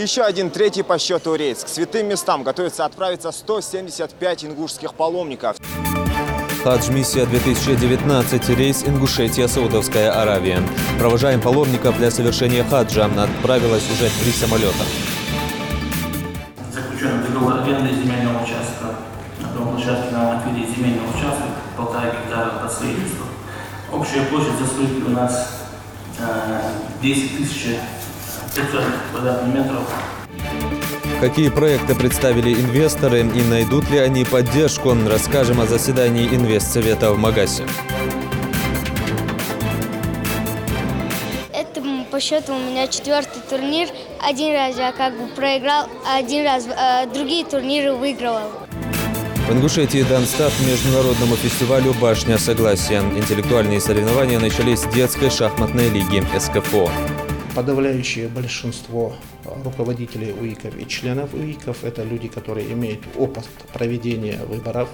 Еще один третий по счету рейс. К святым местам готовится отправиться 175 ингушских паломников. Хадж-миссия 2019. Рейс Ингушетия, Саудовская Аравия. Провожаем паломников для совершения хаджа. Отправилось уже 3 самолета. Заключен договор аренды земельного участка. На том участке нам отвели земельный участок, 1,5 гектара под строительство. Общая площадь застройки у нас 10 500 квадратных метров. Какие проекты представили инвесторы и найдут ли они поддержку, расскажем о заседании инвестсовета в Магасе. Это по счету у меня 4-й турнир. Один раз я проиграл, а один раз другие турниры выигрывал. В Ингушетии дан старт международному фестивалю «Башня согласия». Интеллектуальные соревнования начались с детской шахматной лиги СКФО. Подавляющее большинство руководителей УИКов и членов УИКов – это люди, которые имеют опыт проведения выборов.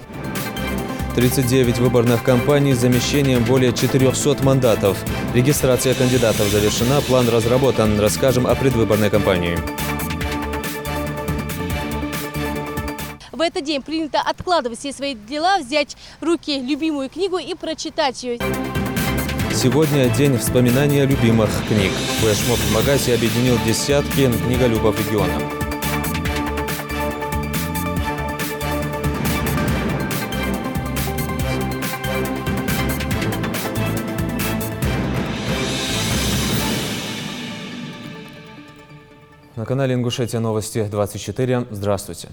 39 выборных кампаний с замещением более 400 мандатов. Регистрация кандидатов завершена, план разработан. Расскажем о предвыборной кампании. В этот день принято откладывать все свои дела, взять в руки любимую книгу и прочитать ее. Сегодня день вспоминания любимых книг. Флешмоб в Магасе объединил десятки книголюбов региона. На канале Ингушетия новости 24. Здравствуйте.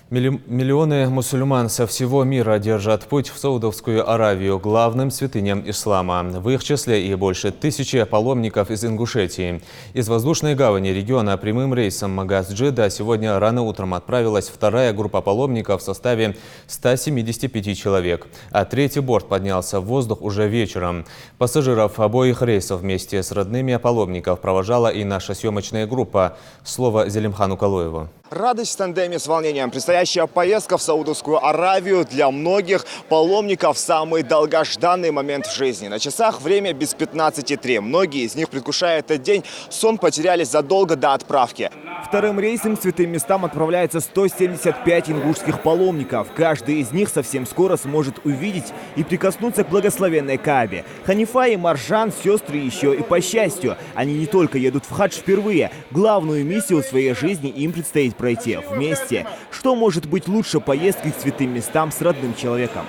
Миллионы мусульман со всего мира держат путь в Саудовскую Аравию, главным святыням ислама. В их числе и больше 1000 паломников из Ингушетии. Из воздушной гавани региона прямым рейсом Магас-Джидда сегодня рано утром отправилась вторая группа паломников в составе 175 человек. А третий борт поднялся в воздух уже вечером. Пассажиров обоих рейсов вместе с родными паломников провожала и наша съемочная группа. Слово Зелимхану Калоеву. Радость в тандеме с волнением. Предстоящая поездка в Саудовскую Аравию для многих паломников – самый долгожданный момент в жизни. На часах время без 15:03. Многие из них, предвкушая этот день, сон потеряли задолго до отправки. Вторым рейсом к святым местам отправляется 175 ингушских паломников. Каждый из них совсем скоро сможет увидеть и прикоснуться к благословенной Каабе. Ханифа и Маржан – сестры еще и по счастью. Они не только едут в хадж впервые. Главную миссию в своей жизни им предстоит пройти вместе. Что может быть лучше поездки к святым местам с родным человеком?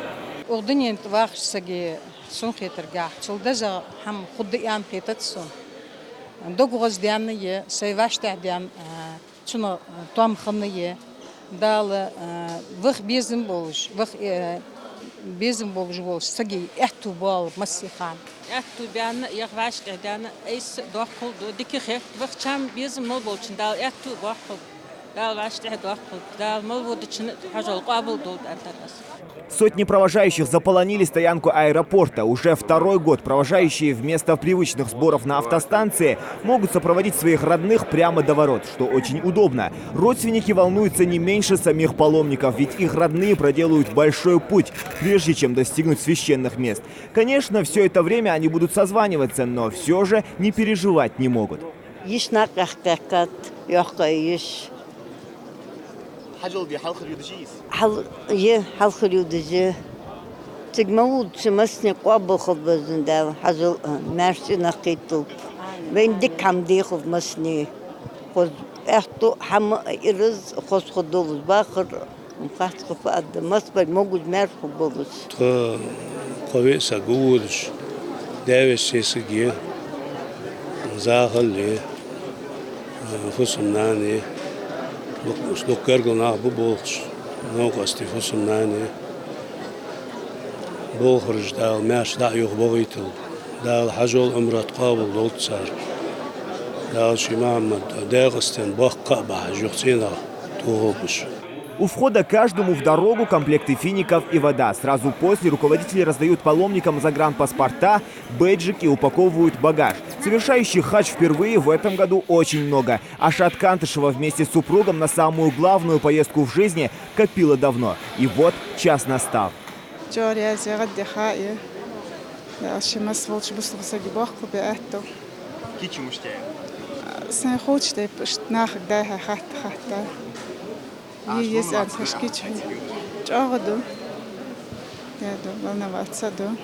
Безим болжвол саги эту бал масихан. Эту биан яхваш кадана эйс дохол дикихе вахчам безим мол болчин дал эту бахол дал ваш дохол дал мол водчин хажал кабул дол антарас. Сотни провожающих заполонили стоянку аэропорта. Уже второй год провожающие вместо привычных сборов на автостанции могут сопроводить своих родных прямо до ворот, что очень удобно. Родственники волнуются не меньше самих паломников, ведь их родные проделают большой путь, прежде чем достигнуть священных мест. Конечно, все это время они будут созваниваться, но все же не переживать не могут. حلخ اليودجي تجمعود شمسني قابل خذ بزندال حجل ماشي نقيتو بين دك حمدي خذ مسني خذ احتو حم إرز خذ خدوز باخر مخاط خفاد مصبر موجود مار خبوز قوي سجودش داوي سيسجي زاخل لي فسمناني Шлукергона буболш, много стифусумнани. Бохрж дал мяш да юх богитл, дал хажол умрат قابل долцар. Дал шимам дагестан бахка бахжухтина тугобш. У входа каждому в дорогу комплекты фиников и вода. Сразу после руководители раздают паломникам загранпаспорта, бейджики и упаковывают багаж. Совершающих хадж впервые в этом году очень много. Ашат Кантышева вместе с супругом на самую главную поездку в жизни копила давно. И вот час настал. Сенхочте пштнах да хата. Есть анцешкич. Чагоду. Дядо волноваться до.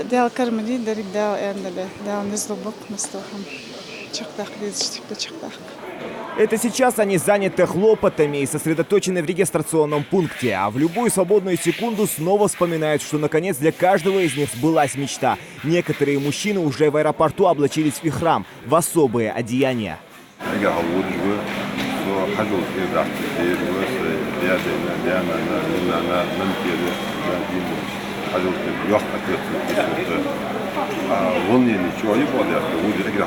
Дал кармади дарик дал эндале. Дал незлобок мастохам. Чактах дизштик чактах. Это сейчас они заняты хлопотами и сосредоточены в регистрационном пункте, а в любую свободную секунду снова вспоминают, что наконец для каждого из них сбылась мечта. Некоторые мужчины уже в аэропорту облачились в ихрам, в особые одеяния. волнение человека, будет игра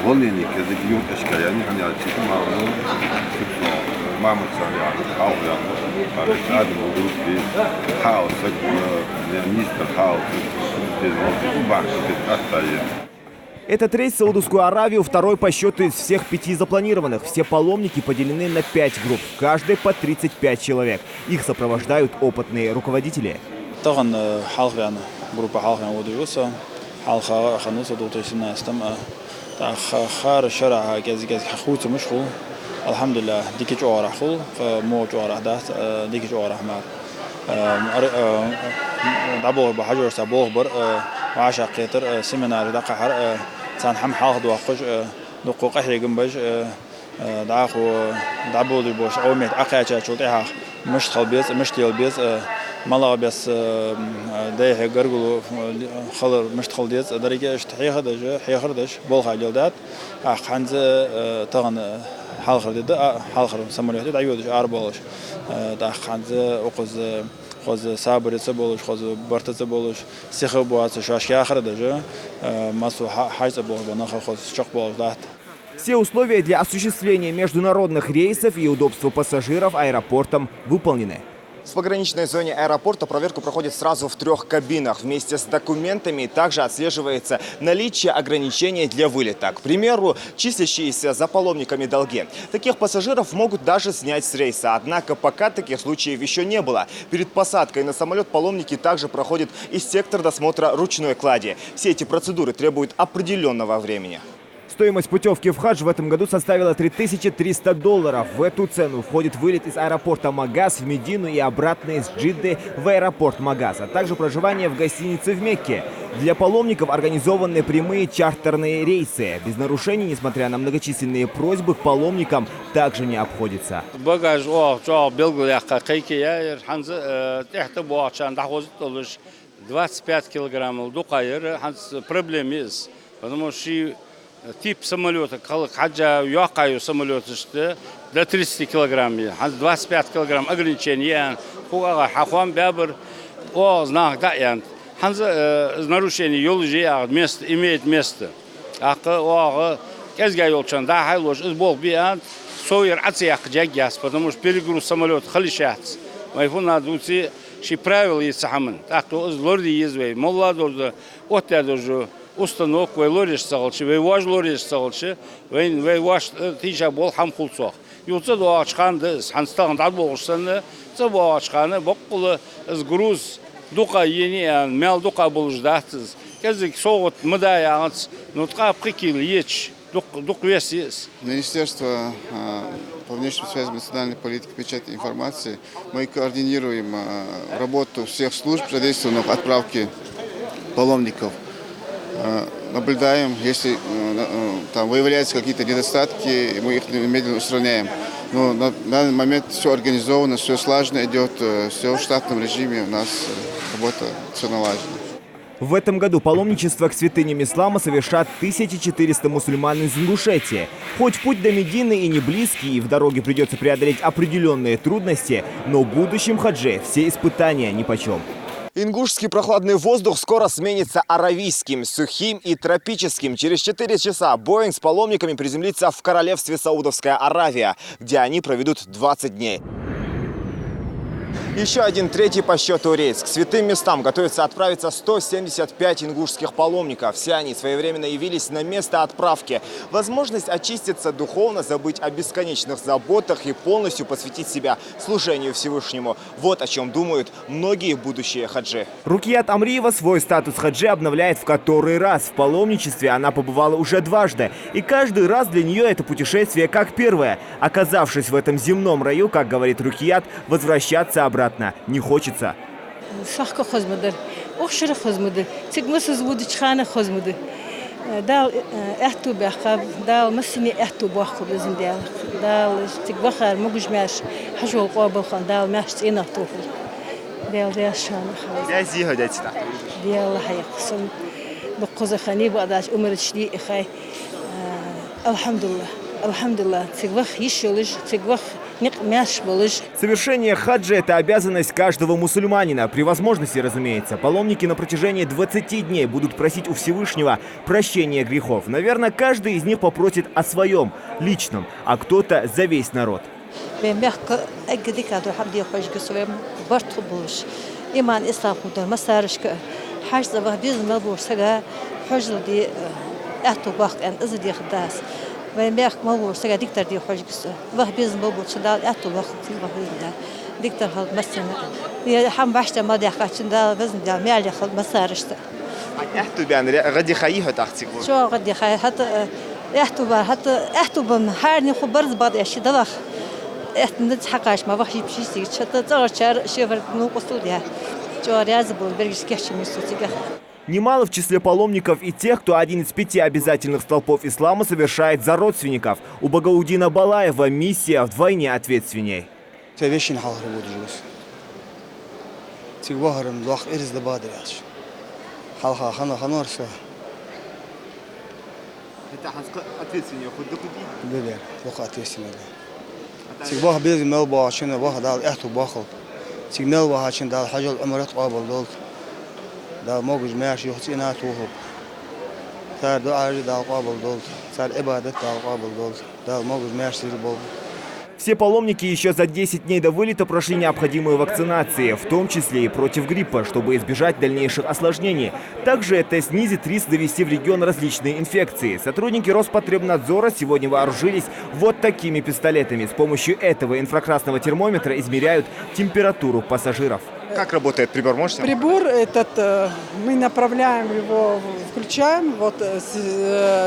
волнение, когда идет эшкая, они хотят маму царя, хаос, хаос, мистер хаос, Этот рейс в Саудовскую Аравию второй по счету из всех 5 запланированных. Все паломники поделены на 5 групп, в каждой по 35 человек. Их сопровождают опытные руководители. группа халкан удивился, халка хануса дотошина стама, та хар шара газ хахут мушху, алхамдулилlah дикич орахул, موج орах дат, дикич орах мар. دابور بحجر سبوه بر وعشق قطر سيمينار دقة حر سان حم حاخد وقش دقوق إحرى جنبش دعاقو دعبود البوش أوميت أقيا شوطيها مش خلبيز مش تيلبيز ملا بس ده جرجلو خلر مش تخلديز درجة اشتحيه هذا حيخر دش بولها جلدات خنز طغن حالخر ده حالخر سمريه ده عيودش عربولش ده خنز أقص خذ صابر تبولش خذ برت تبولش سخب واسه شاشكي آخر ده масу حاجة بول بناخذ خذ شق بول ده. Все условия для осуществления международных рейсов и удобства пассажиров аэропортом выполнены. В пограничной зоне аэропорта проверку проходит сразу в 3 кабинах. Вместе с документами также отслеживается наличие ограничений для вылета. К примеру, числящиеся за паломниками долги. Таких пассажиров могут даже снять с рейса. Однако пока таких случаев еще не было. Перед посадкой на самолет паломники также проходят и сектор досмотра ручной клади. Все эти процедуры требуют определенного времени. Стоимость путевки в хадж в этом году составила $3300. В эту цену входит вылет из аэропорта Магаз в Медину и обратно из Джидды в аэропорт Магаз, а также проживание в гостинице в Мекке. Для паломников организованы прямые чартерные рейсы. Без нарушений, несмотря на многочисленные просьбы, к паломникам также не обходится. Багаж 25 килограмм дукайер проблем потому что тип самолета, хаджа юакаю самолет, до 30 килограмм, 25 килограмм ограничения, хуага хахуам бябр, о знак да нарушение юлжи место имеет место, о кезга юлчан да хайлош избол биан сойер ациях джагяс, потому что перегруз самолет халишац, майфун надуци ши правил есть саман, так то лорди езвей, молла дорда, отя доржу установку лориш салчи, ваш лориш салчи, ваш тиша бол хам хулсох. Юлца до ашханды, ханстан дад болшаны, цабо ашханы, боккулы груз дука ени, мел дука болждатыз. Кезик соот мыдаянц, нутка прикил еч, дук весис. Министерство по внешней связи национальной политики, печати информации, мы координируем работу всех служб, задействованных в отправке паломников. Наблюдаем, если там выявляются какие-то недостатки, мы их немедленно устраняем. Но на данный момент все организовано, все слаженно идет, все в штатном режиме, у нас работа все налажена. В этом году паломничество к святыням ислама совершат 1400 мусульман из Ингушетии. Хоть путь до Медины и не близкий, и в дороге придется преодолеть определенные трудности, но в будущем хадже все испытания нипочем. Ингушский прохладный воздух скоро сменится аравийским, сухим и тропическим. Через 4 часа Боинг с паломниками приземлится в королевстве Саудовская Аравия, где они проведут 20 дней. Еще один третий по счету рейс. К святым местам готовятся отправиться 175 ингушских паломников. Все они своевременно явились на место отправки. Возможность очиститься духовно, забыть о бесконечных заботах и полностью посвятить себя служению Всевышнему. Вот о чем думают многие будущие хаджи. Рукият Амриева свой статус хаджи обновляет в который раз. В паломничестве она побывала уже дважды. И каждый раз для нее это путешествие как первое. Оказавшись в этом земном раю, как говорит Рукият, возвращаться обратно не хочется. دال احتو بخاب دال مسني احتو باخو بزن دال تقبخر مجمعش حجو قابل خان دال ماشت إنا توفل دال شان يا زيها دايتنا دال حيقسم بقوز خاني بعداش عمر شدي إخي الحمد لله تقبخ يشولج تقبخ Совершение хаджа – это обязанность каждого мусульманина. При возможности, разумеется, паломники на протяжении 20 дней будут просить у Всевышнего прощения грехов. Наверное, каждый из них попросит о своем, личном, а кто-то за весь народ. ويميخ مبور سجى دكتور دي حاجة واه بيزن مبور شدال أتو وقت واه دكتور هاد مسنا يا حم بحشة ما دي حكى شدال بيزن دال ميالي خد مسارشت أحتو بيان غدي خيها تحتك شو غدي خي حتى أحتو بمحارني خبرز بعض أشياء دلخ ند حكاش ما بحشي بشيء شتى تغشر شيفر نوقستو ديها شو رياض بول برجس كيحشي مستوتيجا. Немало в числе паломников и тех, кто один из 5 обязательных столпов ислама совершает за родственников. У Багаудина Балаева миссия вдвойне ответственней. دا موجود ماشي يحسينا توهب صار دعاء دا قابل دول صار عبادة دا قابل دول دا موجود ماشي الباب. Все паломники еще за 10 дней до вылета прошли необходимые вакцинации, в том числе и против гриппа, чтобы избежать дальнейших осложнений. Также это снизит риск довести в регион различные инфекции. Сотрудники Роспотребнадзора сегодня вооружились вот такими пистолетами. С помощью этого инфракрасного термометра измеряют температуру пассажиров. Как работает прибор? Можете? Прибор этот, мы направляем его, включаем вот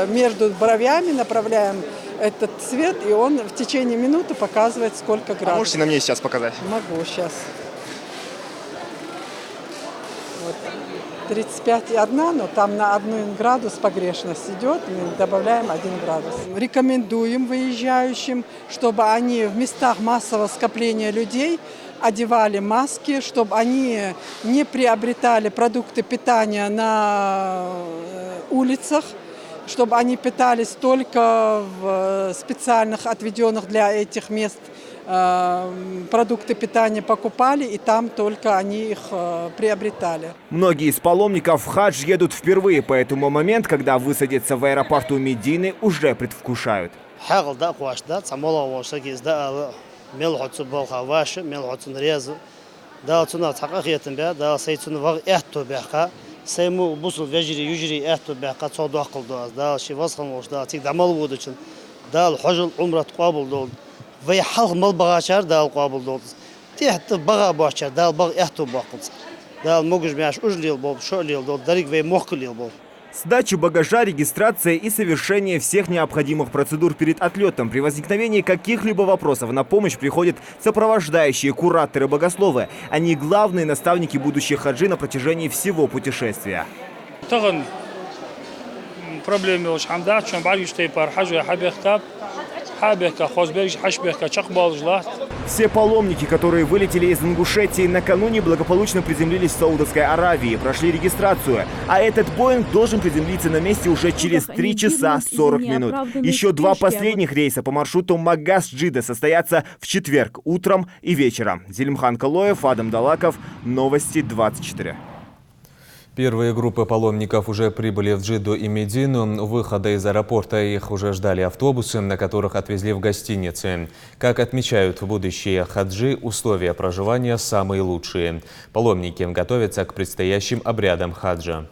между бровями, направляем этот цвет, и он в течение минуты показывает, сколько градусов. А можете на мне сейчас показать? Могу сейчас. Вот. 35,1, но там на 1 градус погрешность идет, мы добавляем 1 градус. Рекомендуем выезжающим, чтобы они в местах массового скопления людей одевали маски, чтобы они не приобретали продукты питания на улицах, чтобы они питались только в специальных, отведенных для этих мест продукты питания покупали, и там только они их приобретали. Многие из паломников в хадж едут впервые, поэтому момент, когда высадятся в аэропорту Медины, уже предвкушают. ملحوت بالخا واش ملحوت رياض دالتنا تحقيقية بها دال سيتون وق احتو بها سيمو بوصل يجري احتو بها صود عقل دال شي وصل وش دال تيك دعمل ودچن دال حجل عمره قابل دول وي حلق مال بغاشر دال قابل دول تحت بغا باشر دال بغ احتو باقل دال موجش ماش اجليل بول شوليل دول دريق وي مخليل بول. Сдача багажа, регистрация и совершение всех необходимых процедур перед отлетом. При возникновении каких-либо вопросов на помощь приходят сопровождающие кураторы-богословы. Они главные наставники будущих хаджи на протяжении всего путешествия. Все паломники, которые вылетели из Ингушетии накануне, благополучно приземлились в Саудовской Аравии, прошли регистрацию. А этот Боинг должен приземлиться на месте уже через 3 часа 40 минут. Еще 2 последних рейса по маршруту Магас-Джида состоятся в четверг утром и вечером. Зелимхан Калоев, Адам Далаков, Новости 24. Первые группы паломников уже прибыли в Джидду и Медину. У выхода из аэропорта их уже ждали автобусы, на которых отвезли в гостиницы. Как отмечают будущие хаджи, условия проживания самые лучшие. Паломники готовятся к предстоящим обрядам хаджа.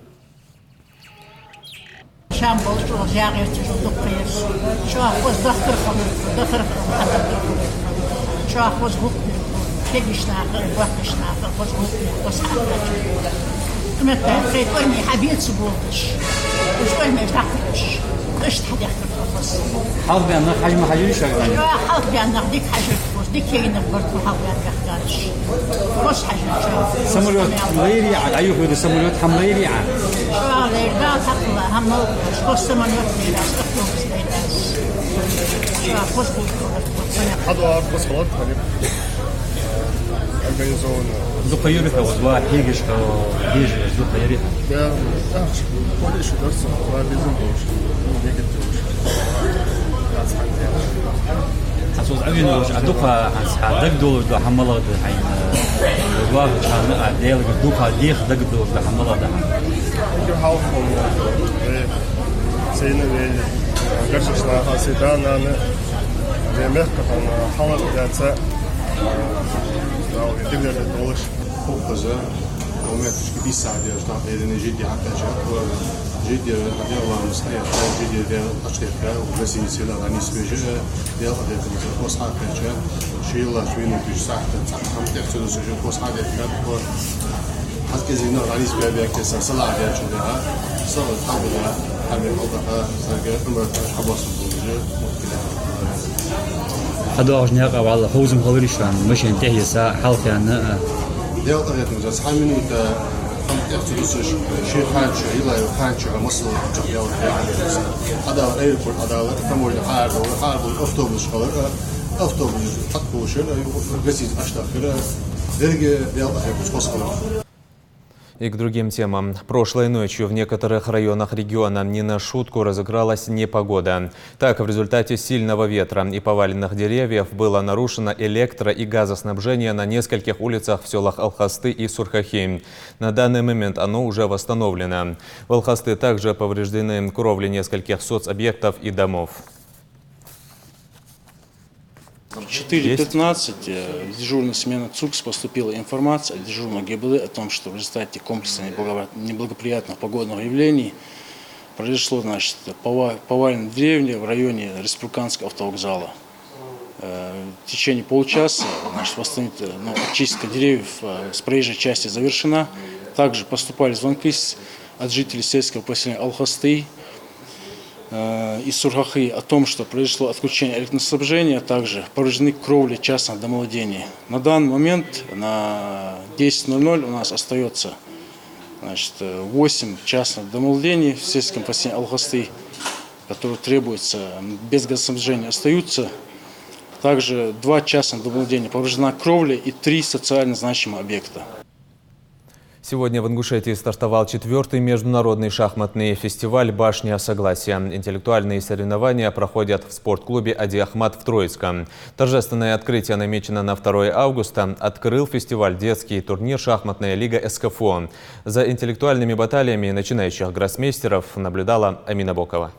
حاضر بأن حاجة ما حاجة شو يعني؟ حاضر بأن ديك حاجة تفوز ديك هي نبرت حاضر بأن يحتاج بس حاجة سمولوت حمليري عن أيوه هذا سمولوت حمليري عن شو غير ده تقول هم بس سمولوت ليلا استقلوا بس ليلا شو بس حضر بس خلاص هني البنزون زقيري فوزوا هيجش هيجش زقيري ده كل شيء درس وبيزن دوش نيجاتيف حسوس عينه وش عدوها حدق دول ده حمله ده حين الواقع كان عديل عدوها ديخ دق دول ده حمله ده جو حاولهم سينا قرشنا خاصيتنا أنا بمحك أنا حاول جالسة أو يدبر الدولش فوقزة ومات كبير ساعة جدا إذا جدي حتى جاء جدي هذا الله مستعد جدي ذا أشتركه وبس يصير غني سويجة ذا هذا الكورس حقه جاء شيء الله شوينه في ساعة هم تحصل سويجة كورس حقه كذا هو حتى زينه غني سويجة كسر صلاة جاء شدها صار حقه حبي الله سرقة أمرت حباس بوجه هذا أجناق على حوزم خلريشان مش ينتهي ساعة حالك أنا ذا قريت مجلس حامني تا هم تحصل شيء خارج إلى خارج مصر جاء هذا أيربورت هذا ثمور حارب أفتوبوس خلر أفتوبوس حطوا شيء بسيط أشتغل درجة ذا أيربورت خلر. И к другим темам. Прошлой ночью в некоторых районах региона не на шутку разыгралась непогода. Так, в результате сильного ветра и поваленных деревьев было нарушено электро- и газоснабжение на нескольких улицах в селах Алхасты и Сурхахи. На данный момент оно уже восстановлено. В Алхасты также повреждены кровли нескольких соцобъектов и домов. В 4:15 в дежурную смену ЦУКС поступила информация от дежурного ГИБДД о том, что в результате комплексных неблагоприятных погодных явлений произошло, значит, поваление деревни в районе Республиканского автовокзала. В течение получаса, значит, очистка деревьев с проезжей части завершена. Также поступали звонки от жителей сельского поселения Алхасты из Сурхахи о том, что произошло отключение электроснабжения, также повреждены кровли частных домовладений. На данный момент на 10:00 у нас остается, значит, 8 частных домовладений в сельском поселении Алхасты, которые требуются без газоснабжения, остаются. Также 2 частных домовладения повреждена кровля и 3 социально значимых объекта. Сегодня в Ингушетии стартовал 4-й международный шахматный фестиваль «Башня согласия». Интеллектуальные соревнования проходят в спортклубе Ади Ахмат в Троицком. Торжественное открытие намечено на 2 августа. Открыл фестиваль детский турнир «Шахматная лига СКФО». За интеллектуальными баталиями начинающих гроссмейстеров наблюдала Амина Бокова.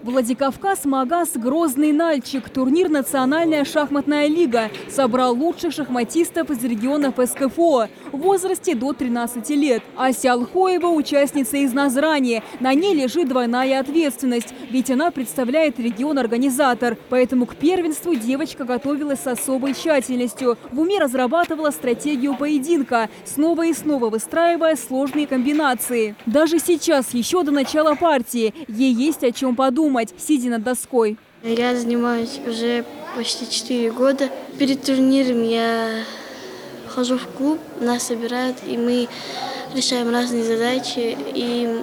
Владикавказ, Магаз, Грозный, Нальчик. Турнир «Национальная шахматная лига» собрал лучших шахматистов из регионов СКФО в возрасте до 13 лет. Ася Алхоева – участница из Назрани. На ней лежит двойная ответственность, ведь она представляет регион-организатор. Поэтому к первенству девочка готовилась с особой тщательностью. В уме разрабатывала стратегию поединка, снова и снова выстраивая сложные комбинации. Даже сейчас, еще до начала партии, ей есть о чем подумать, сидя над доской. Я занимаюсь уже почти 4 года. Перед турниром я хожу в клуб, нас собирают, и мы решаем разные задачи и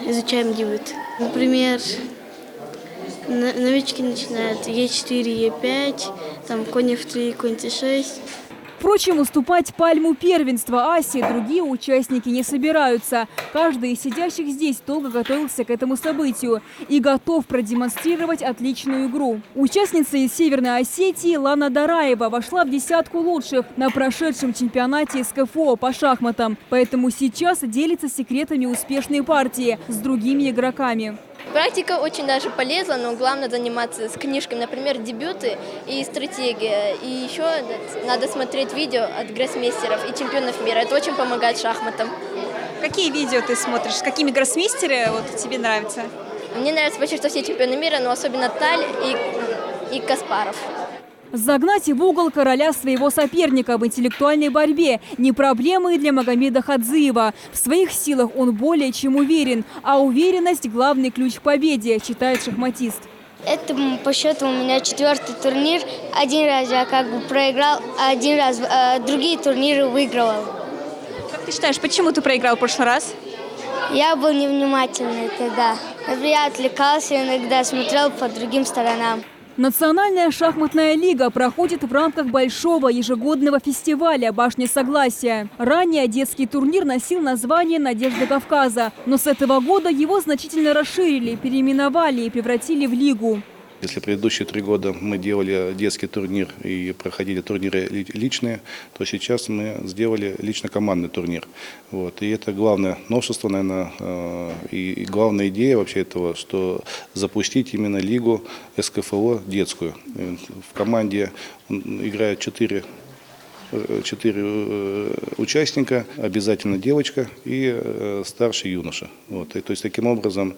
изучаем дебют. Например, новички начинают Е4, Е5, там конь F3, конь Т6. Впрочем, уступать пальму первенства Асе другие участники не собираются. Каждый из сидящих здесь долго готовился к этому событию и готов продемонстрировать отличную игру. Участница из Северной Осетии Лана Дараева вошла в десятку лучших на прошедшем чемпионате СКФО по шахматам. Поэтому сейчас делится секретами успешной партии с другими игроками. Практика очень даже полезна, но главное заниматься с книжками, например, дебюты и стратегия. И еще надо смотреть видео от гроссмейстеров и чемпионов мира. Это очень помогает шахматам. Какие видео ты смотришь? Какими гроссмейстеры тебе нравятся? Мне нравятся почти что все чемпионы мира, но особенно Таль и Каспаров. Загнать в угол короля своего соперника в интеллектуальной борьбе – не проблема и для Магомеда Хадзиева. В своих силах он более чем уверен, а уверенность – главный ключ к победе, считает шахматист. Это по счету у меня 4-й турнир. Один раз я проиграл, а один раз другие турниры выигрывал. Как ты считаешь, почему ты проиграл в прошлый раз? Я был невнимательный тогда. Я отвлекался, иногда смотрел по другим сторонам. Национальная шахматная лига проходит в рамках большого ежегодного фестиваля «Башня Согласия». Ранее детский турнир носил название «Надежда Кавказа», но с этого года его значительно расширили, переименовали и превратили в лигу. Если предыдущие 3 года мы делали детский турнир и проходили турниры личные, то сейчас мы сделали лично-командный турнир. Вот. И это главное новшество, наверное, и главная идея вообще этого, что запустить именно лигу СКФО детскую. В команде играют 4 участника, обязательно девочка и старший юноша. Вот. И, то есть таким образом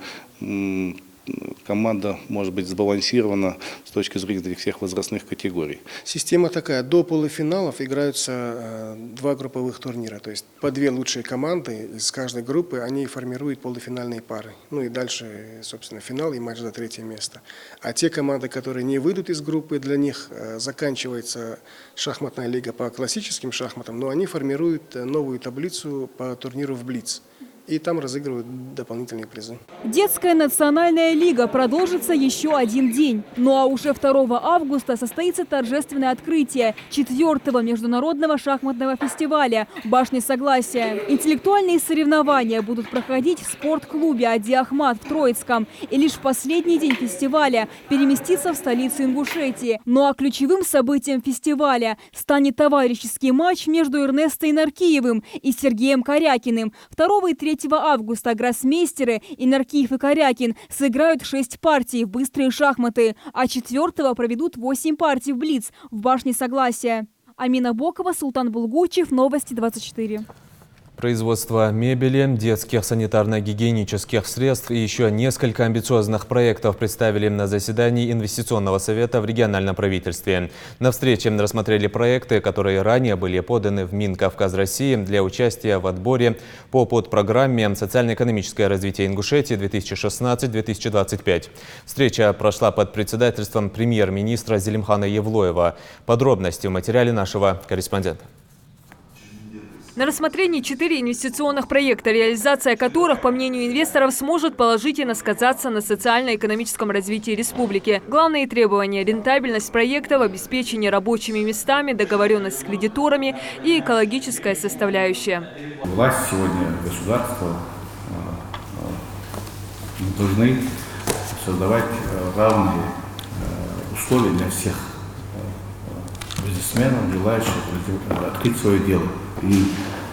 команда может быть сбалансирована с точки зрения всех возрастных категорий. Система такая: до полуфиналов играются 2 групповых турнира, то есть по 2 лучшие команды из каждой группы, они формируют полуфинальные пары. Ну и дальше, собственно, финал и матч за 3-е место. А те команды, которые не выйдут из группы, для них заканчивается шахматная лига по классическим шахматам, но они формируют новую таблицу по турниру в Блиц. И там разыгрывают дополнительные призы. Детская национальная лига продолжится еще 1 день. Ну а уже 2 августа состоится торжественное открытие 4-го международного шахматного фестиваля «Башня Согласия». Интеллектуальные соревнования будут проходить в спортклубе «Ади Ахмат» в Троицком. И лишь в последний день фестиваля переместиться в столицу Ингушетии. Ну а ключевым событием фестиваля станет товарищеский матч между Эрнестой Наркиевым и Сергеем Корякиным. 2 и 3 августа гроссмейстеры Инаркиев и Корякин сыграют 6 партий в быстрые шахматы, а 4-го проведут 8 партий в Блиц в Башне Согласия. Амина Бокова, Султан Булгучев, Новости 24. Производство мебели, детских санитарно-гигиенических средств и еще несколько амбициозных проектов представили на заседании Инвестиционного совета в региональном правительстве. На встрече рассмотрели проекты, которые ранее были поданы в Минкавказ России для участия в отборе по подпрограмме «Социально-экономическое развитие Ингушетии 2016-2025». Встреча прошла под председательством премьер-министра Зелимхана Евлоева. Подробности в материале нашего корреспондента. На рассмотрении 4 инвестиционных проекта, реализация которых, по мнению инвесторов, сможет положительно сказаться на социально-экономическом развитии республики. Главные требования – рентабельность проектов, обеспечение рабочими местами, договоренность с кредиторами и экологическая составляющая. Власть сегодня, государство должны создавать равные условия для всех бизнесменов, желающих открыть свое дело. И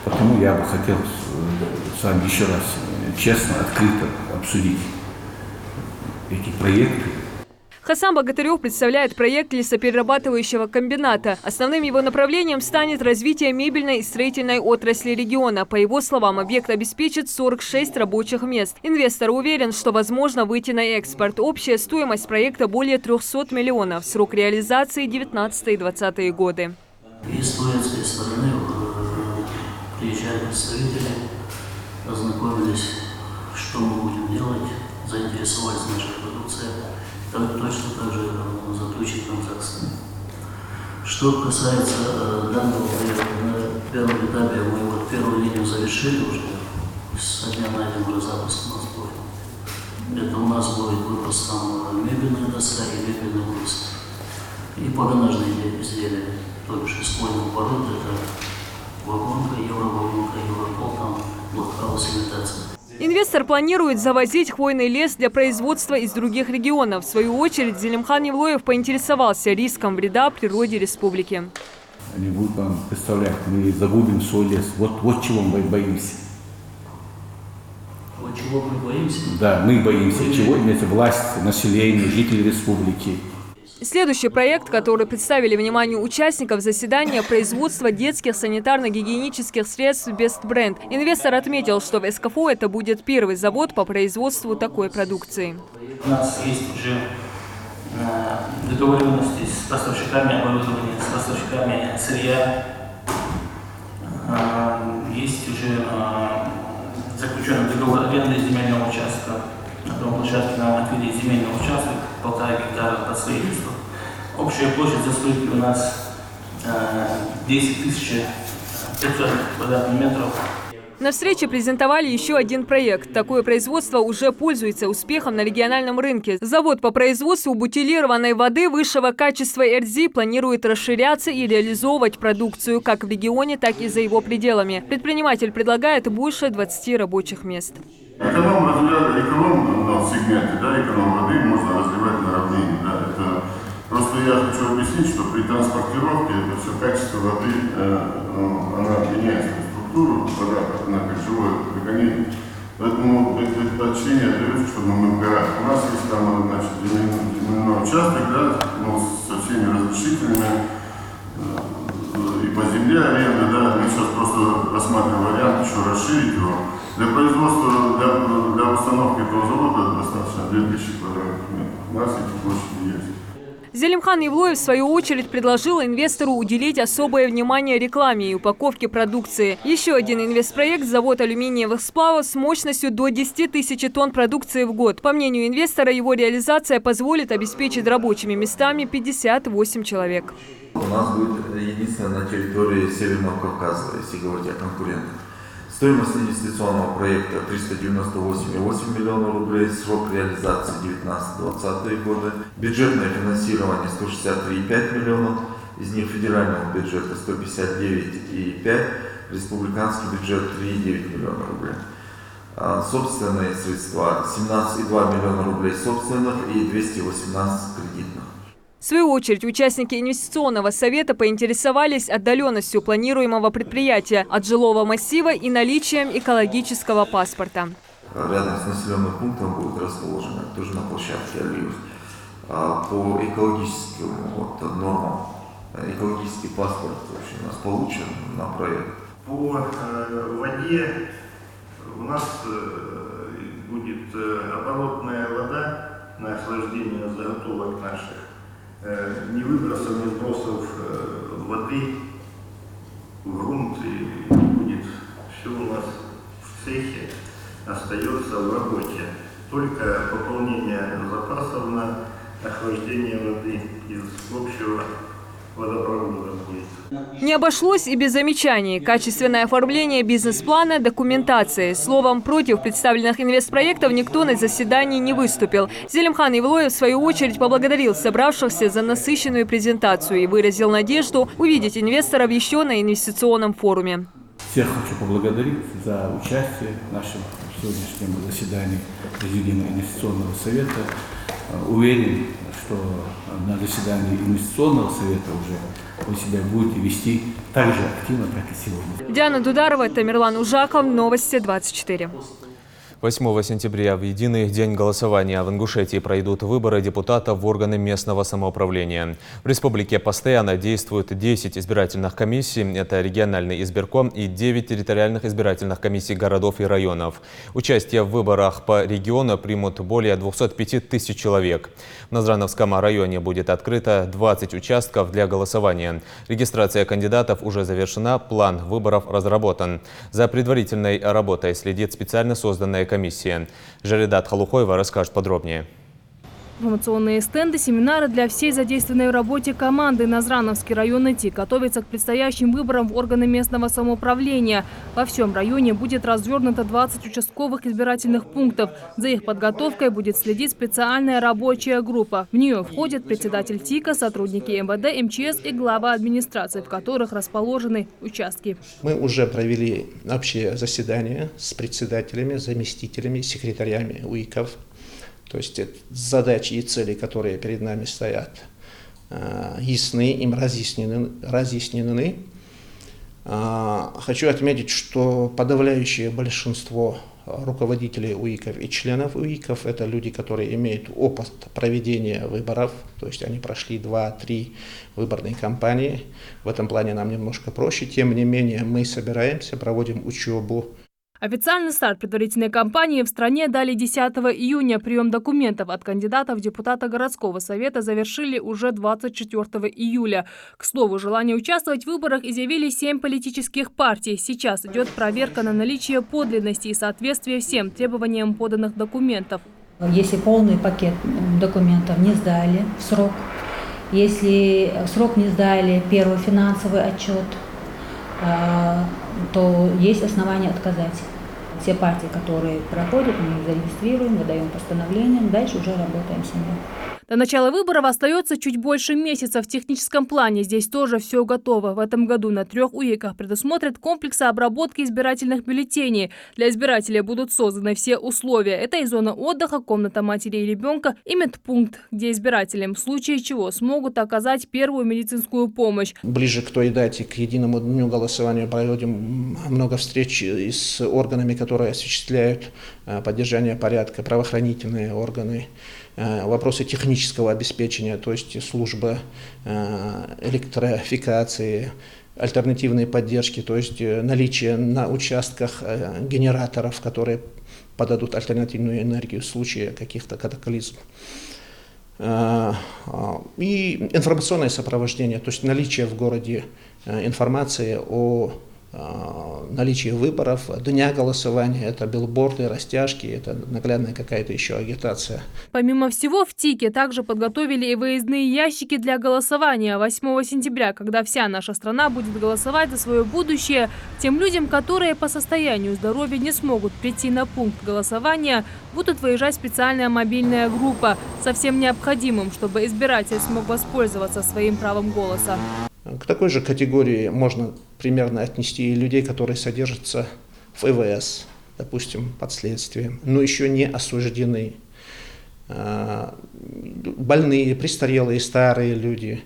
потому я бы хотел с вами еще раз честно, открыто обсудить эти проекты. Хасан Богатырев представляет проект лесоперерабатывающего комбината. Основным его направлением станет развитие мебельной и строительной отрасли региона. По его словам, объект обеспечит 46 рабочих мест. Инвестор уверен, что возможно выйти на экспорт. Общая стоимость проекта более 300 миллионов. Срок реализации 19-20 годы. И с турецкой стороны приезжали представители, ознакомились, что мы будем делать, заинтересовались нашей продукцией. Точно так же заключить транзакции. Что касается данного проекта, на первом этапе мы вот первую линию завершили уже, со дня на день уже запуск у нас будет. Это у нас будет выпуск там мебельная доска и мебельный выпуск. И погонажные изделия. то бишь использовал породы, это вагонка, евровагонка, европол, там блокхаус, имитация. Инвестор планирует завозить хвойный лес для производства из других регионов. В свою очередь, Зелимхан Евлоев поинтересовался риском вреда природе республики. Они будут вам представлять, мы загубим свой лес. Вот чего мы боимся. Вот чего мы боимся? Да, мы боимся. Чего имеется власть, население, жители республики. Следующий проект, который представили вниманию участников заседания, производство детских санитарно-гигиенических средств Best Brand. Инвестор отметил, что в СКФО это будет первый завод по производству такой продукции. У нас есть уже договоренности с поставщиками оборудования, с поставщиками сырья. Есть уже заключенный договор аренды земельного участка. На том площадке нам отвели земельный участок, 1,5 гектара под строительство. Общая площадь застройки у нас 10 500 квадратных метров. На встрече презентовали еще один проект. Такое производство уже пользуется успехом на региональном рынке. Завод по производству бутилированной воды высшего качества РЗ планирует расширяться и реализовывать продукцию как в регионе, так и за его пределами. Предприниматель предлагает больше 20 рабочих мест. Эконом-сегменты, эконом воды можно разливать на равнине. Это просто я хочу объяснить, что при транспортировке это все качество воды, она меняется. Вода, она как живое организм. Поэтому это предпочтение дается, чтобы мы горах. У нас есть там, значит, земляной участок, со всеми разрешительными и по земле аренда, мы сейчас просто рассматриваем вариант еще расширить его. Для производства, для установки этого завода достаточно 2000 квадратных метров. У нас эти площади есть. Зелимхан Евлоев, в свою очередь, предложил инвестору уделить особое внимание рекламе и упаковке продукции. Еще один инвестпроект – завод алюминиевых сплавов с мощностью до 10 тысяч тонн продукции в год. По мнению инвестора, его реализация позволит обеспечить рабочими местами 58 человек. У нас будет единственное на территории Северного Кавказа, если говорить о конкурентах. Стоимость инвестиционного проекта 398,8 миллионов рублей, срок реализации 19-20 годы, бюджетное финансирование 163,5 миллионов, из них федерального бюджета 159,5, республиканский бюджет 3,9 миллиона рублей. Собственные средства 17,2 миллиона рублей собственных и 218 кредитных. В свою очередь, участники инвестиционного совета поинтересовались отдаленностью планируемого предприятия от жилого массива и наличием экологического паспорта. Рядом с населенным пунктом будет расположено, тоже на площадке Алиев. По экологическим нормам, экологический паспорт у нас получен на проект. По воде у нас будет оборотная вода на охлаждение заготовок наших. Не выбросов, не сбросов воды в грунт, и будет все у нас в цехе, остается в работе. Только пополнение запасов на охлаждение воды из общего водопровода будет. Не обошлось и без замечаний. Качественное оформление бизнес-плана, документации. Словом, против представленных инвестпроектов никто на заседании не выступил. Зелимхан Евлоев, в свою очередь, поблагодарил собравшихся за насыщенную презентацию и выразил надежду увидеть инвесторов еще на инвестиционном форуме. Всех хочу поблагодарить за участие в нашем сегодняшнем заседании Президиума инвестиционного совета. Уверен, что на заседании инвестиционного совета уже вы себя будете вести так же активно, как и сегодня. Диана Дударова, Тамерлан Ужаков, Новости 24. 8 сентября в единый день голосования в Ингушетии пройдут выборы депутатов в органы местного самоуправления. В республике постоянно действуют 10 избирательных комиссий. Это региональный избирком и 9 территориальных избирательных комиссий городов и районов. Участие в выборах по региону примут более 205 тысяч человек. В Назрановском районе будет открыто 20 участков для голосования. Регистрация кандидатов уже завершена, план выборов разработан. За предварительной работой следит специально созданная комиссия. Жаридат Халухоева расскажет подробнее. Информационные стенды, семинары для всей задействованной в работе команды. Назрановский район ИТИ готовится к предстоящим выборам в органы местного самоуправления. Во всем районе будет развернуто 20 участковых избирательных пунктов. За их подготовкой будет следить специальная рабочая группа. В нее входят председатель ТИКа, сотрудники МВД, МЧС и глава администрации, в которых расположены участки. Мы уже провели общее заседание с председателями, заместителями, секретарями УИКов. То есть задачи и цели, которые перед нами стоят, ясны, им разъяснены. Хочу отметить, что подавляющее большинство руководителей УИКов и членов УИКов – это люди, которые имеют опыт проведения выборов, то есть они прошли 2-3 выборные кампании. В этом плане нам немножко проще. Тем не менее, мы собираемся, проводим учебу. Официальный старт предварительной кампании в стране дали 10 июня. Прием документов от кандидатов в депутата городского совета завершили уже 24 июля. К слову, желание участвовать в выборах изъявили 7 политических партий. Сейчас идет проверка на наличие подлинности и соответствия всем требованиям поданных документов. Если полный пакет документов не сдали в срок, если в срок не сдали первый финансовый отчет, то есть основания отказать. Все партии, которые проходят, мы их зарегистрируем, выдаем постановление, дальше уже работаем с ними. До начала выборов остается чуть больше месяца. В техническом плане здесь тоже все готово. В этом году на 3 УИКах предусмотрят комплексы обработки избирательных бюллетеней. Для избирателей будут созданы все условия. Это и зона отдыха, комната матери и ребенка, и медпункт, где избирателям в случае чего смогут оказать первую медицинскую помощь. Ближе к той дате, к единому дню голосования, проводим много встреч с органами, которые осуществляют поддержание порядка, правоохранительные органы. Вопросы технического обеспечения, то есть служба электрификации, альтернативной поддержки, то есть наличие на участках генераторов, которые подадут альтернативную энергию в случае каких-то катаклизмов. И информационное сопровождение, то есть наличие в городе информации о наличие выборов, дня голосования, это билборды, растяжки, это наглядная какая-то еще агитация. Помимо всего, в ТИКе также подготовили и выездные ящики для голосования. 8 сентября, когда вся наша страна будет голосовать за свое будущее, тем людям, которые по состоянию здоровья не смогут прийти на пункт голосования, будут выезжать специальная мобильная группа со всем необходимым, чтобы избиратель смог воспользоваться своим правом голоса. К такой же категории можно примерно отнести и людей, которые содержатся в ИВС, допустим, под следствием, но еще не осуждены. Больные, престарелые, старые люди.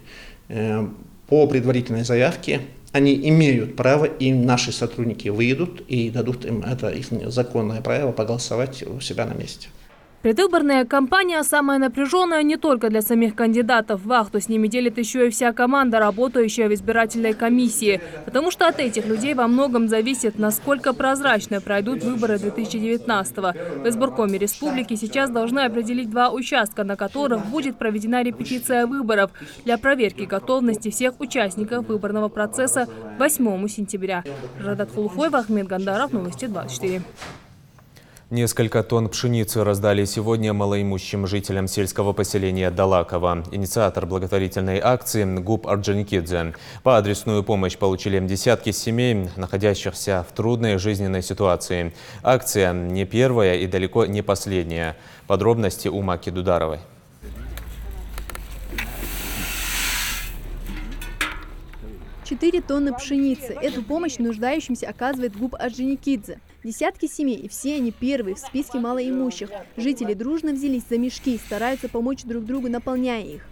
По предварительной заявке они имеют право, и наши сотрудники выйдут и дадут им это их законное право поголосовать у себя на месте. Предвыборная кампания самая напряженная не только для самих кандидатов. Вахту с ними делит еще и вся команда, работающая в избирательной комиссии. Потому что от этих людей во многом зависит, насколько прозрачно пройдут выборы 2019-го. В избиркоме республики сейчас должны определить 2 участка, на которых будет проведена репетиция выборов для проверки готовности всех участников выборного процесса 8 сентября. Жадат Хулухоева, Ахмед Гандаров, Новости 24. Несколько тонн пшеницы раздали сегодня малоимущим жителям сельского поселения Далаково. Инициатор благотворительной акции Губ Орджоникидзе. По адресную помощь получили десятки семей, находящихся в трудной жизненной ситуации. Акция не первая и далеко не последняя. Подробности у Маки Дударовой. 4 тонны пшеницы. Эту помощь нуждающимся оказывает Губ Орджоникидзе. Десятки семей, и все они первые в списке малоимущих. Жители дружно взялись за мешки и стараются помочь друг другу, наполняя их.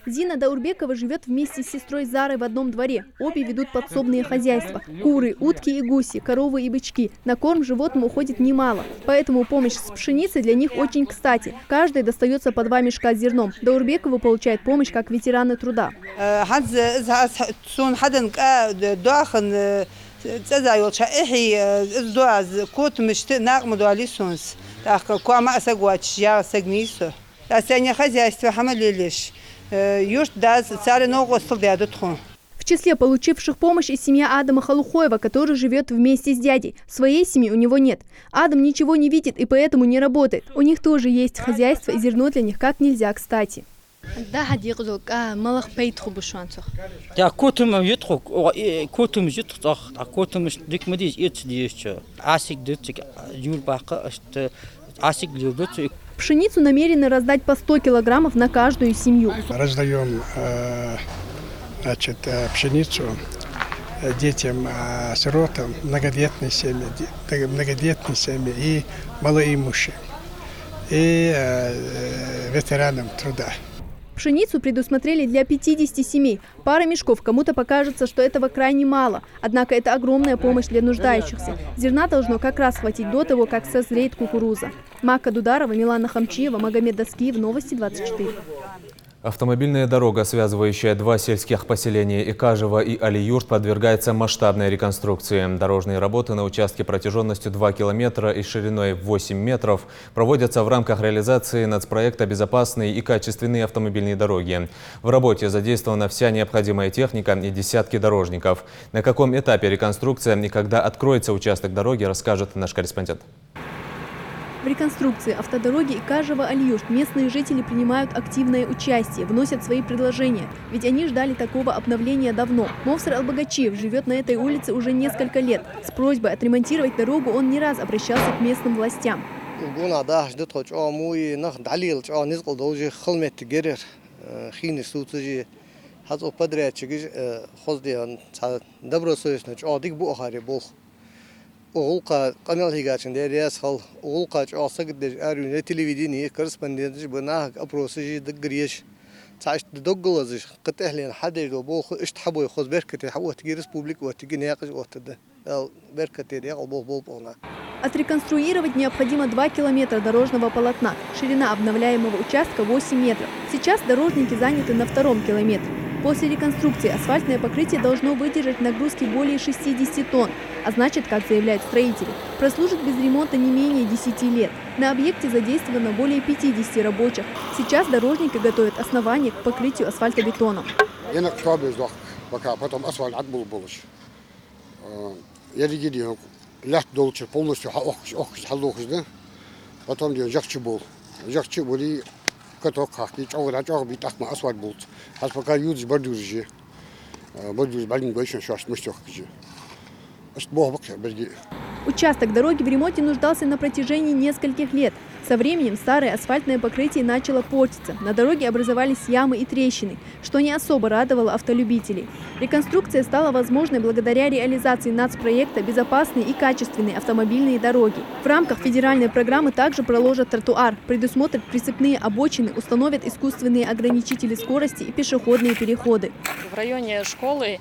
Зина Даурбекова живет вместе с сестрой Зарой в одном дворе. Обе ведут подсобные хозяйства. Куры, утки и гуси, коровы и бычки. На корм животным уходит немало. Поэтому помощь с пшеницей для них очень кстати. Каждой достается по 2 мешка с зерном. Даурбекова получает помощь как ветераны труда. числе получивших помощь и семья Адама Халухоева, который живет вместе с дядей. Своей семьи у него нет. Адам ничего не видит и поэтому не работает. У них тоже есть хозяйство, и зерно для них как нельзя кстати. Ja, kotum jutro, kotum jutro, kotum dikmedis itdiеще. Асик дитик, юлбака, асик любит. Пшеницу намерены раздать по 100 килограммов на каждую семью. Раздаем пшеницу детям, сиротам, многодетные семьи и малоимущим, и ветеранам труда. Пшеницу предусмотрели для 50 семей. Пара мешков. Кому-то покажется, что этого крайне мало. Однако это огромная помощь для нуждающихся. Зерна должно как раз хватить до того, как созреет кукуруза. Макка Дударова, Милана Хамчиева, Магомед Доскиев, Новости 24. Автомобильная дорога, связывающая два сельских поселения Икажево и Али-Юрт, подвергается масштабной реконструкции. Дорожные работы на участке протяженностью 2 километра и шириной 8 метров проводятся в рамках реализации нацпроекта «Безопасные и качественные автомобильные дороги». В работе задействована вся необходимая техника и десятки дорожников. На каком этапе реконструкция и когда откроется участок дороги, расскажет наш корреспондент. В реконструкции автодороги Икажево-Али-Юрт местные жители принимают активное участие, вносят свои предложения. Ведь они ждали такого обновления давно. Мовсар Албагачиев живет на этой улице уже несколько лет. С просьбой отремонтировать дорогу он не раз обращался к местным властям. Улка канал хигачинде рясхал улка часагдеш арюне телевидение корреспондент бна опросижи дгреш цааш догглазиш قتهلين حديدو بوخ اشتحبو يخوز بركتي حوتي республик وتجي ناقش وتد بركتي يا بوبونا. Отреконструировать необходимо 2 километра дорожного полотна. Ширина обновляемого участка 8 метров. Сейчас дорожники заняты на 2-м километре. После реконструкции асфальтное покрытие должно выдержать нагрузки более 60 тонн. А значит, как заявляют строители, прослужит без ремонта не менее 10 лет. На объекте задействовано более 50 рабочих. Сейчас дорожники готовят основание к покрытию асфальтобетоном. Потом Участок дороги в ремонте нуждался на протяжении нескольких лет. Со временем старое асфальтное покрытие начало портиться. На дороге образовались ямы и трещины, что не особо радовало автолюбителей. Реконструкция стала возможной благодаря реализации нацпроекта «Безопасные и качественные автомобильные дороги». В рамках федеральной программы также проложат тротуар, предусмотрят прицепные обочины, установят искусственные ограничители скорости и пешеходные переходы. В районе школы,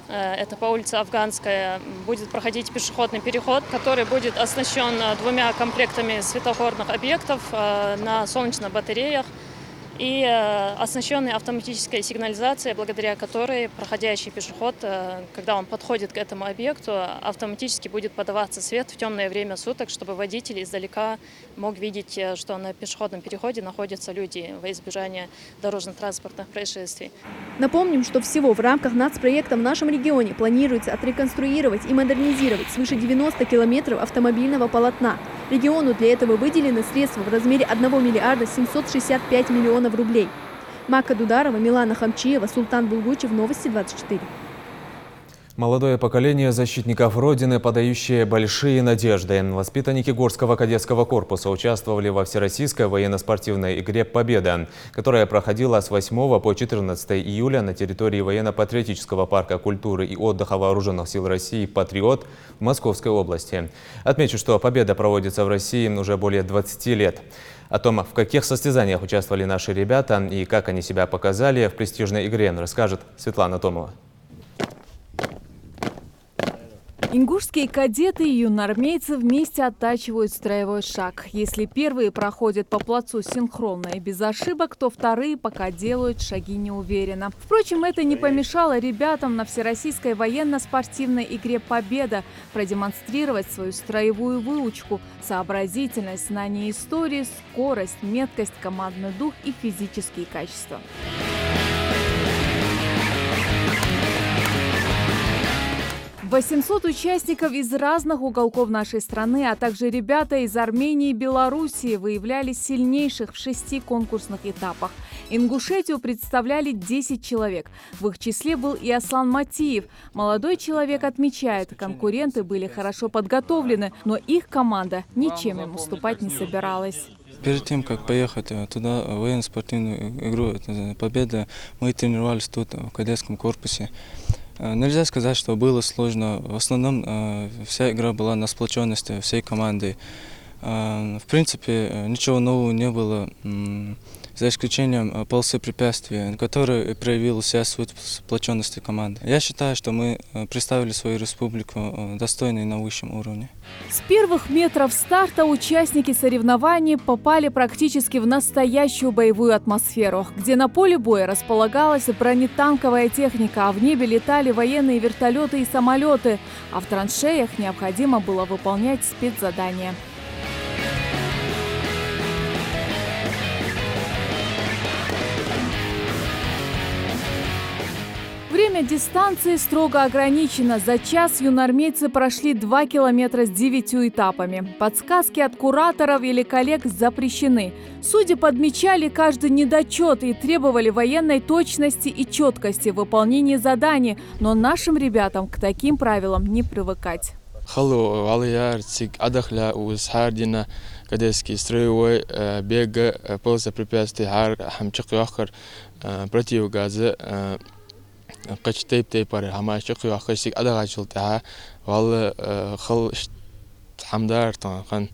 это по улице Афганская, будет проходить пешеходный переход, который будет оснащен 2 комплектами светофорных объектов на солнечных батареях и оснащенной автоматической сигнализацией, благодаря которой проходящий пешеход, когда он подходит к этому объекту, автоматически будет подаваться свет в темное время суток, чтобы водитель издалека мог видеть, что на пешеходном переходе находятся люди во избежание дорожно-транспортных происшествий. Напомним, что всего в рамках нацпроекта в нашем регионе планируется отреконструировать и модернизировать свыше 90 километров автомобильного полотна. Региону для этого выделены средства в размере 1 миллиарда 765 миллионов рублей. Макка Дударова, Милана Хамчиева, Султан Булгучев, Новости 24. Молодое поколение защитников Родины, подающее большие надежды. Воспитанники Горского кадетского корпуса участвовали во всероссийской военно-спортивной игре «Победа», которая проходила с 8 по 14 июля на территории военно-патриотического парка культуры и отдыха Вооруженных сил России «Патриот» в Московской области. Отмечу, что «Победа» проводится в России уже более 20 лет. О том, в каких состязаниях участвовали наши ребята и как они себя показали в престижной игре, расскажет Светлана Томова. Ингушские кадеты и юноармейцы вместе оттачивают строевой шаг. Если первые проходят по плацу синхронно и без ошибок, то вторые пока делают шаги неуверенно. Впрочем, это не помешало ребятам на всероссийской военно-спортивной игре «Победа» продемонстрировать свою строевую выучку, сообразительность, знание истории, скорость, меткость, командный дух и физические качества. 800 участников из разных уголков нашей страны, а также ребята из Армении и Белоруссии выявляли сильнейших в 6 конкурсных этапах. Ингушетию представляли 10 человек. В их числе был и Аслан Матиев. Молодой человек отмечает, конкуренты были хорошо подготовлены, но их команда ничем им уступать не собиралась. Перед тем, как поехать туда, в военно-спортивную игру, победа, мы тренировались тут, в кадетском корпусе. Нельзя сказать, что было сложно. В основном вся игра была на сплоченности всей команды. В принципе, ничего нового не было, за исключением полосы препятствия, который проявил вся суть сплоченности команды. Я считаю, что мы представили свою республику достойно и на высшем уровне. С первых метров старта участники соревнований попали практически в настоящую боевую атмосферу, где на поле боя располагалась бронетанковая техника, а в небе летали военные вертолеты и самолеты, а в траншеях необходимо было выполнять спецзадания. Время дистанции строго ограничено. За час юноармейцы прошли 2 километра с 9 этапами. Подсказки от кураторов или коллег запрещены. Судьи подмечали каждый недочет и требовали военной точности и четкости в выполнении заданий. Но нашим ребятам к таким правилам не привыкать. Кадетский строевой бег, полоса препятствий, противогазы. قشتيب تيبر هما شقي وخشيك أدغى شلتها والله خل حمدار طن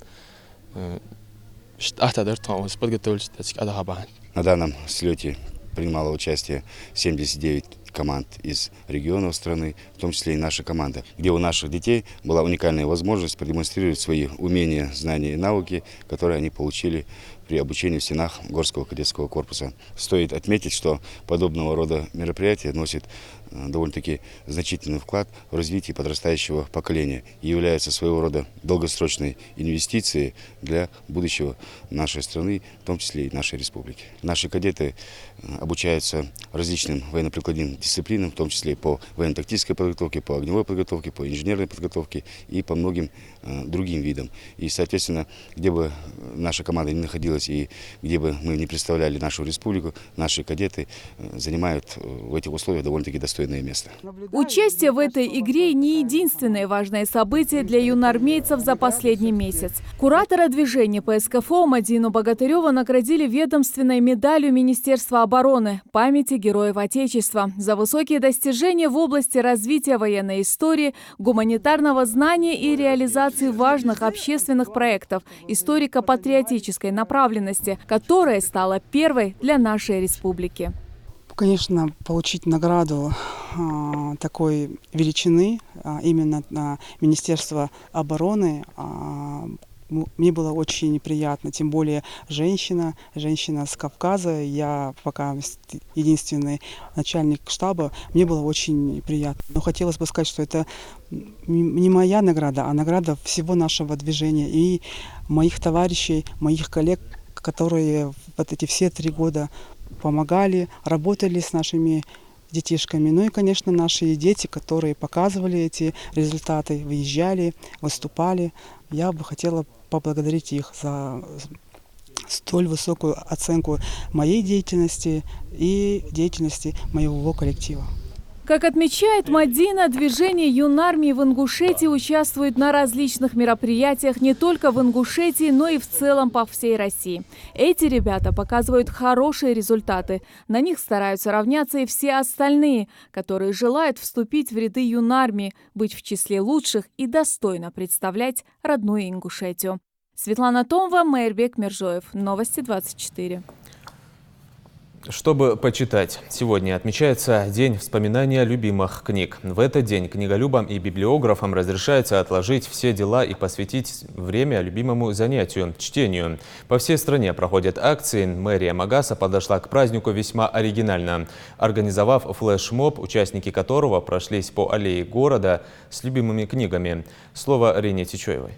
أحتدر طن وسبقت تولش تسك أدغى بعد. На данном слете принимало участие 79 команд из регионов страны, в том числе и наша команда, где у наших детей была уникальная возможность продемонстрировать свои умения, знания и навыки, которые они получили при обучении в стенах Горского кадетского корпуса. Стоит отметить, что подобного рода мероприятия носит довольно-таки значительный вклад в развитие подрастающего поколения и является своего рода долгосрочной инвестицией для будущего нашей страны, в том числе и нашей республики. Наши кадеты обучаются различным военно-прикладным дисциплинам, в том числе по военно-тактической подготовке, по огневой подготовке, по инженерной подготовке и по многим другим видам. И, соответственно, где бы наша команда ни находилась и где бы мы ни представляли нашу республику, наши кадеты занимают в этих условиях довольно-таки достойное место. Участие в этой игре не единственное важное событие для юноармейцев за последний месяц. Куратора движения по СКФО Мадину Богатыреву наградили ведомственной медалью Министерства обороны памяти Героев Отечества за высокие достижения в области развития военной истории, гуманитарного знания и реализации важных общественных проектов историко-патриотической направленности, которая стала первой для нашей республики. Конечно, получить награду такой величины именно Министерства обороны мне было очень приятно, тем более женщина с Кавказа, я пока единственный начальник штаба, мне было очень приятно. Но хотелось бы сказать, что это не моя награда, а награда всего нашего движения и моих товарищей, моих коллег, которые вот эти все 3 года помогали, работали с нашими детишками. Ну и, конечно, наши дети, которые показывали эти результаты, выезжали, выступали. Я бы хотела поблагодарить их за столь высокую оценку моей деятельности и деятельности моего коллектива. Как отмечает Мадина, движение юнармии в Ингушетии участвует на различных мероприятиях не только в Ингушетии, но и в целом по всей России. Эти ребята показывают хорошие результаты. На них стараются равняться и все остальные, которые желают вступить в ряды юнармии, быть в числе лучших и достойно представлять родную Ингушетию. Светлана Томова, Майрбек Мержоев. Новости 24. Чтобы почитать. Сегодня отмечается День вспоминания любимых книг. В этот день книголюбам и библиографам разрешается отложить все дела и посвятить время любимому занятию – чтению. По всей стране проходят акции. Мэрия Магаса подошла к празднику весьма оригинально, организовав флешмоб, участники которого прошлись по аллее города с любимыми книгами. Слово Арине Тичоевой.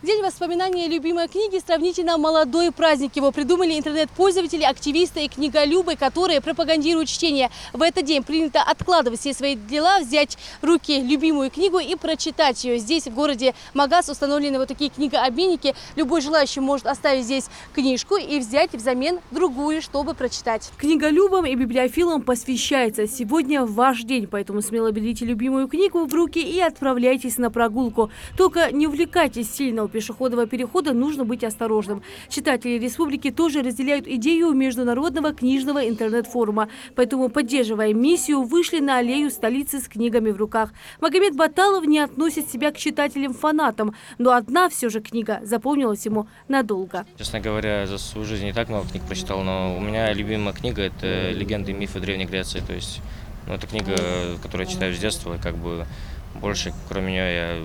День воспоминания любимой книги – сравнительно молодой праздник. Его придумали интернет-пользователи, активисты и книголюбы, которые пропагандируют чтение. В этот день принято откладывать все свои дела, взять в руки любимую книгу и прочитать ее. Здесь, в городе Магаз, установлены вот такие книгообменники. Любой желающий может оставить здесь книжку и взять взамен другую, чтобы прочитать. Книголюбам и библиофилам посвящается. Сегодня ваш день, поэтому смело берите любимую книгу в руки и отправляйтесь на прогулку. Только не увлекайтесь сильно. У пешеходного перехода нужно быть осторожным. Читатели республики тоже разделяют идею международного книжного интернет-форума. Поэтому, поддерживая миссию, вышли на аллею столицы с книгами в руках. Магомед Баталов не относит себя к читателям-фанатам, но одна все же книга запомнилась ему надолго. Честно говоря, за свою жизнь не так много книг прочитал, но у меня любимая книга – это «Легенды и мифы Древней Греции». То есть, это книга, которую я читаю с детства, как бы больше, кроме нее, я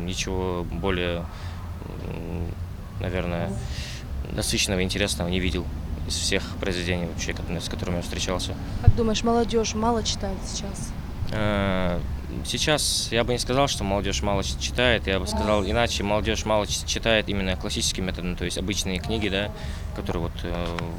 ничего более, наверное, насыщенного, интересного не видел из всех произведений, вообще, с которыми я встречался. Как думаешь, молодежь мало читает сейчас? Сейчас я бы не сказал, что молодежь мало читает, я бы сказал иначе, молодежь мало читает именно классическим методом, то есть обычные книги, да, которые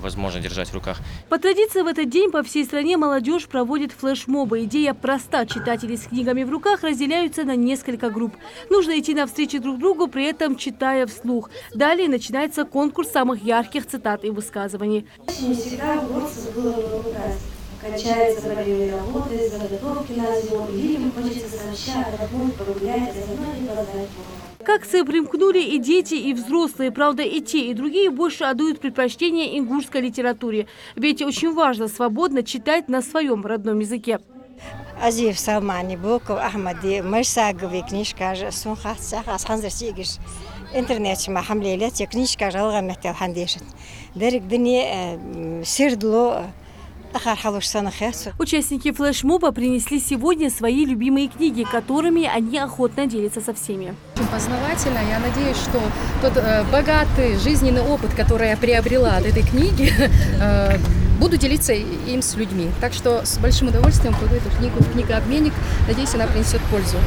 возможно держать в руках. По традиции в этот день по всей стране молодежь проводит флешмобы. Идея проста. Читатели с книгами в руках разделяются на несколько групп. Нужно идти навстречу друг другу, при этом читая вслух. Далее начинается конкурс самых ярких цитат и высказываний. Не всегда гордость было праздник. Кончается параллельные работы, заготовки на зиму, и людям хочется сообща отдохнуть, погулять, а заодно и поздравить. К акции примкнули и дети, и взрослые. Правда, и те, и другие больше отдают предпочтение ингушской литературе. Ведь очень важно свободно читать на своем родном языке. Азив Салмани, Боков, Ахмади, Мэрсагови, книжка, Сунхат, Сахас, Ханзар Сигиш, интернет, Махамлеля, книжка, Жалга Мехтел Хандешин. Дерек Дни, Сирдло, Участники флешмоба принесли сегодня свои любимые книги, которыми они охотно делятся со всеми. Очень познавательно. Я надеюсь, что тот богатый жизненный опыт, который я приобрела от этой книги, буду делиться им с людьми. Так что с большим удовольствием кладу эту книгу в книгообменник. Надеюсь, она принесет пользу.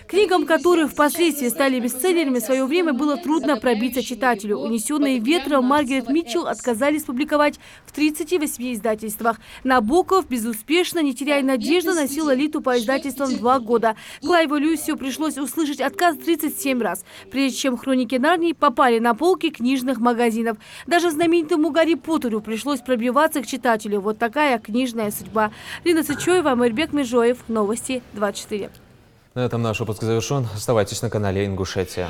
Книгам, которые впоследствии стали бестселлерами, в свое время было трудно пробиться читателю. «Унесенные ветром» Маргарет Митчелл отказались публиковать в 38 издательствах. Набоков безуспешно, не теряя надежды, носил элиту по издательствам 2 года. Клайву Люсию пришлось услышать отказ 37 раз, прежде чем «Хроники Нарнии» попали на полки книжных магазинов. Даже знаменитому Гарри Поттеру пришлось пробиваться к читателю. Вот такая книжная судьба. Лина Сычоева, Амирбек Межоев. Новости 24. На этом наш выпуск завершен. Оставайтесь на канале Ингушетия.